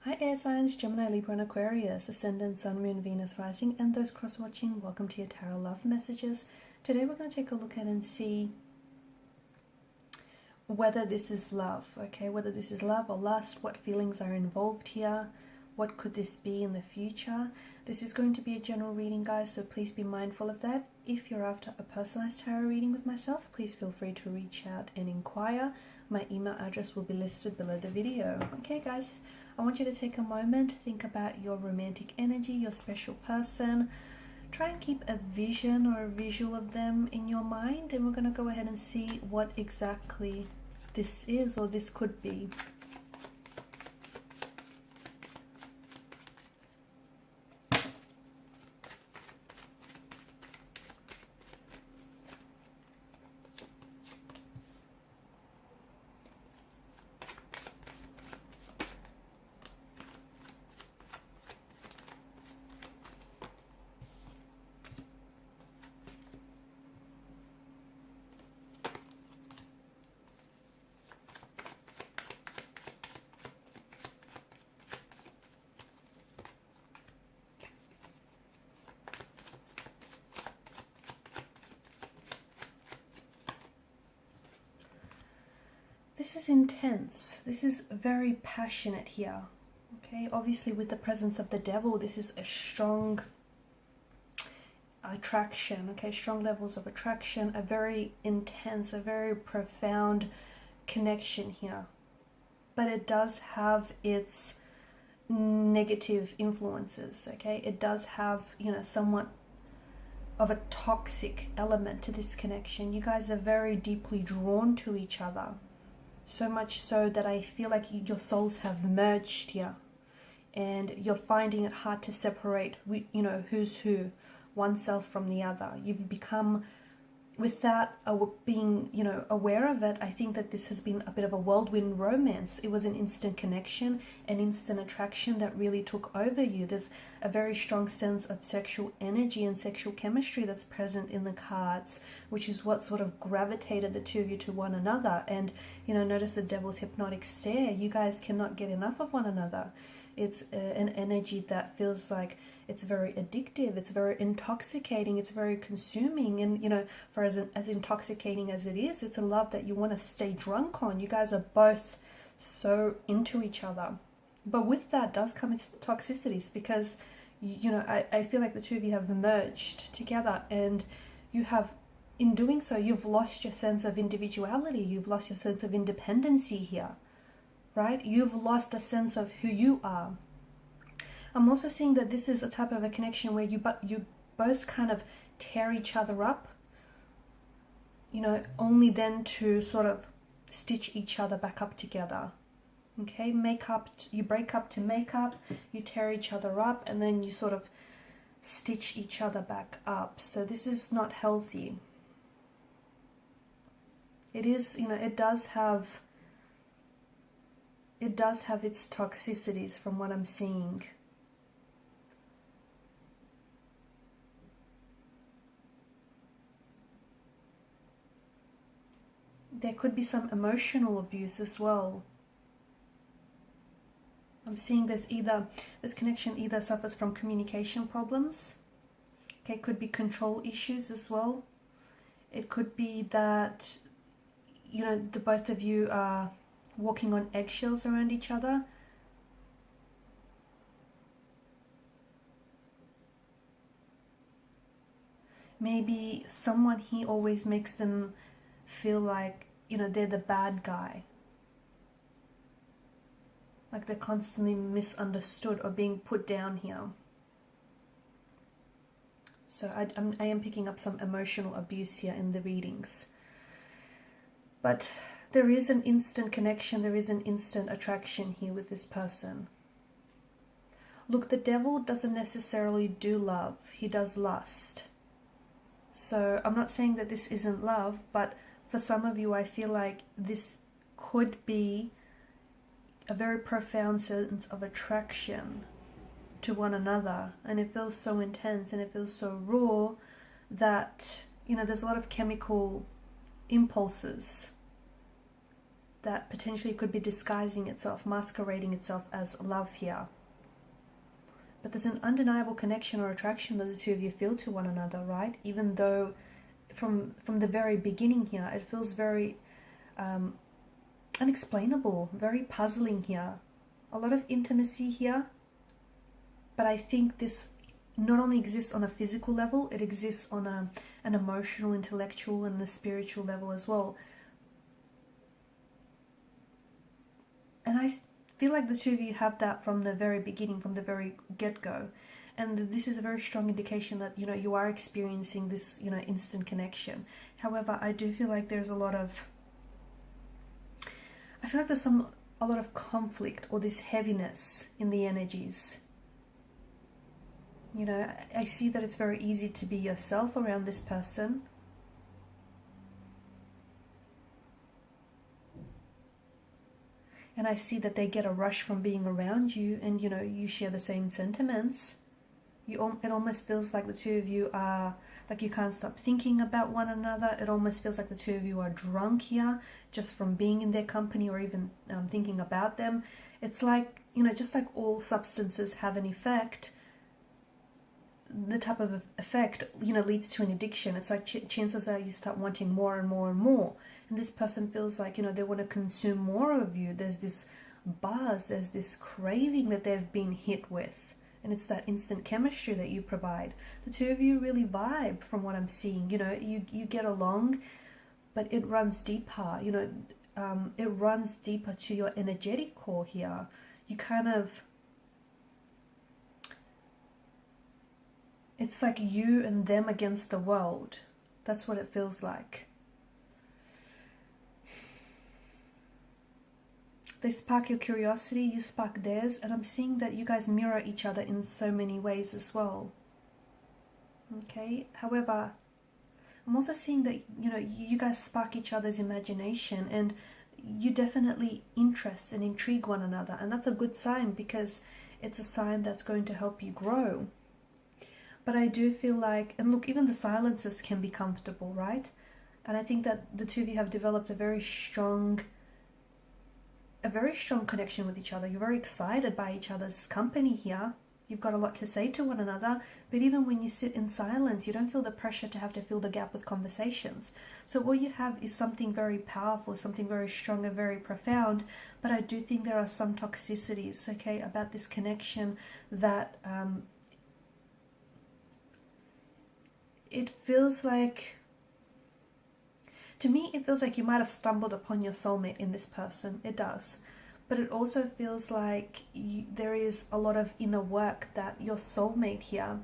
Hi air signs, Gemini, Libra and Aquarius, Ascendant, Sun, Moon, Venus, Rising, and those cross-watching, welcome to your Tarot Love Messages. Today we're going to take a look at and see whether this is love, okay? Whether this is love or lust, what feelings are involved here, what could this be in the future. This is going to be a general reading, guys, so please be mindful of that. If you're after a personalized tarot reading with myself, please feel free to reach out and inquire. My email address will be listed below the video. Okay, guys, I want you to take a moment, think about your romantic energy, your special person. Try and keep a vision or a visual of them in your mind, and we're going to go ahead and see what exactly this is or this could be. This is intense. This is very passionate here. Okay, obviously with the presence of the devil, this is a strong attraction. Okay, strong levels of attraction, a very intense, a very profound connection here. But it does have its negative influences. Okay, it does have, you know, somewhat of a toxic element to this connection. You guys are very deeply drawn to each other. So much so that I feel like your souls have merged here, and you're finding it hard to separate, you know, who's who, oneself from the other. You've become, without being, you know, aware of it, I think that this has been a bit of a whirlwind romance. It was an instant connection, an instant attraction that really took over you. There's a very strong sense of sexual energy and sexual chemistry that's present in the cards, which is what sort of gravitated the two of you to one another. And, you know, notice the devil's hypnotic stare. You guys cannot get enough of one another. It's an energy that feels like it's very addictive, it's very intoxicating, it's very consuming. And, you know, for as intoxicating as it is, it's a love that you want to stay drunk on. You guys are both so into each other. But with that does come its toxicities, because, you know, I feel like the two of you have merged together, and you have, in doing so, you've lost your sense of individuality, you've lost your sense of independency here. Right? You've lost a sense of who you are. I'm also seeing that this is a type of a connection where you both kind of tear each other up, you know, only then to sort of stitch each other back up together. Okay, you break up to make up, you tear each other up, and then you sort of stitch each other back up. So this is not healthy. It is, you know, it does have its toxicities from what I'm seeing. There could be some emotional abuse as well. I'm seeing this connection either suffers from communication problems. Okay, it could be control issues as well. It could be that, you know, the both of you are walking on eggshells around each other. Maybe someone here always makes them feel like, you know, they're the bad guy. Like they're constantly misunderstood or being put down here. So I am picking up some emotional abuse here in the readings. But there is an instant connection, there is an instant attraction here with this person. Look, the devil doesn't necessarily do love, he does lust. So I'm not saying that this isn't love, but for some of you I feel like this could be a very profound sense of attraction to one another. And it feels so intense and it feels so raw that, you know, there's a lot of chemical impulses that potentially could be disguising itself, masquerading itself as love here. But there's an undeniable connection or attraction that the two of you feel to one another, right? Even though from the very beginning here, it feels very unexplainable, very puzzling here. A lot of intimacy here. But I think this not only exists on a physical level, it exists on an emotional, intellectual, and a spiritual level as well. And I feel like the two of you have that from the very beginning, from the very get-go. And this is a very strong indication that, you know, you are experiencing this, you know, instant connection. However, I do feel like there's a lot of conflict or this heaviness in the energies. You know, I see that it's very easy to be yourself around this person. And I see that they get a rush from being around you, and, you know, you share the same sentiments. It almost feels like the two of you are, like, you can't stop thinking about one another. It almost feels like the two of you are drunk here just from being in their company or even thinking about them. It's like, you know, just like all substances have an effect, the type of effect, you know, leads to an addiction. It's like chances are you start wanting more and more and more. And this person feels like, you know, they want to consume more of you. There's this buzz, there's this craving that they've been hit with. And it's that instant chemistry that you provide. The two of you really vibe from what I'm seeing. You know, you get along, but it runs deeper. You know, it runs deeper to your energetic core here. You kind of, it's like you and them against the world. That's what it feels like. They spark your curiosity, you spark theirs, and I'm seeing that you guys mirror each other in so many ways as well. Okay, however, I'm also seeing that, you know, you guys spark each other's imagination, and you definitely interest and intrigue one another, and that's a good sign because it's a sign that's going to help you grow. But I do feel like, and look, even the silences can be comfortable, right? And I think that the two of you have developed a very strong connection with each other. You're very excited by each other's company here. You've got a lot to say to one another, but even when you sit in silence, you don't feel the pressure to have to fill the gap with conversations. So what you have is something very powerful, something very strong and very profound, but I do think there are some toxicities, okay, about this connection that it feels like, to me, it feels like you might have stumbled upon your soulmate in this person. It does. But it also feels like there is a lot of inner work that your soulmate here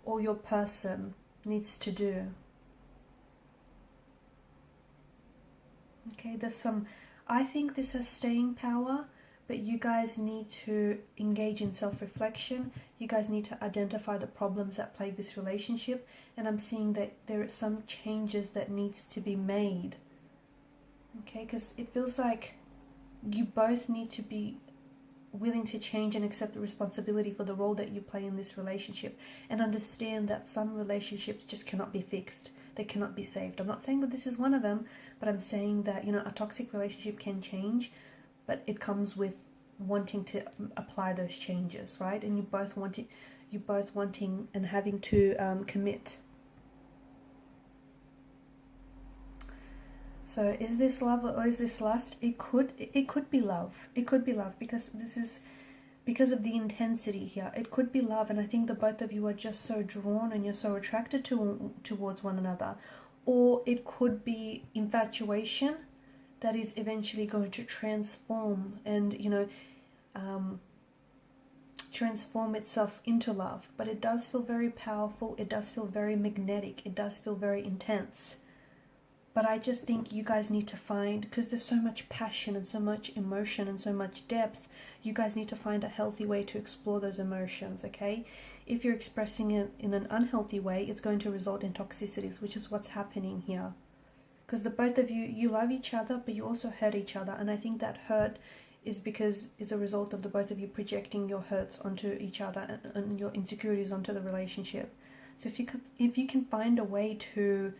or your person needs to do. Okay, I think this has staying power, but you guys need to engage in self-reflection. You guys need to identify the problems that plague this relationship. And I'm seeing that there are some changes that needs to be made. Okay, because it feels like you both need to be willing to change and accept the responsibility for the role that you play in this relationship, and understand that some relationships just cannot be fixed. They cannot be saved. I'm not saying that this is one of them, but I'm saying that, you know, a toxic relationship can change, but it comes with wanting to apply those changes, right? And you both wanting and having to commit. So is this love or is this lust? It could be love. It could be love because this is because of the intensity here. It could be love, and I think the both of you are just so drawn and you're so attracted towards one another. Or it could be infatuation that is eventually going to transform and, you know, transform itself into love. But it does feel very powerful. It does feel very magnetic. It does feel very intense. But I just think you guys need to find, because there's so much passion and so much emotion and so much depth, you guys need to find a healthy way to explore those emotions, okay? If you're expressing it in an unhealthy way, it's going to result in toxicities, which is what's happening here. Because the both of you love each other, but you also hurt each other. And I think that hurt is a result of the both of you projecting your hurts onto each other and your insecurities onto the relationship. So if you can find a way to,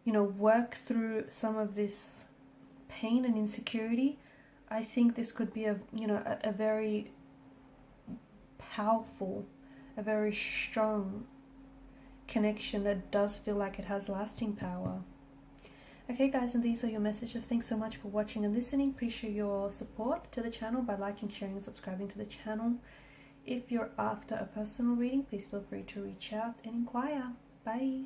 you know, work through some of this pain and insecurity, I think this could be a very powerful, a very strong connection that does feel like it has lasting power. Okay guys, and these are your messages. Thanks so much for watching and listening. Please show your support to the channel by liking, sharing and subscribing to the channel. If you're after a personal reading, please feel free to reach out and inquire. Bye.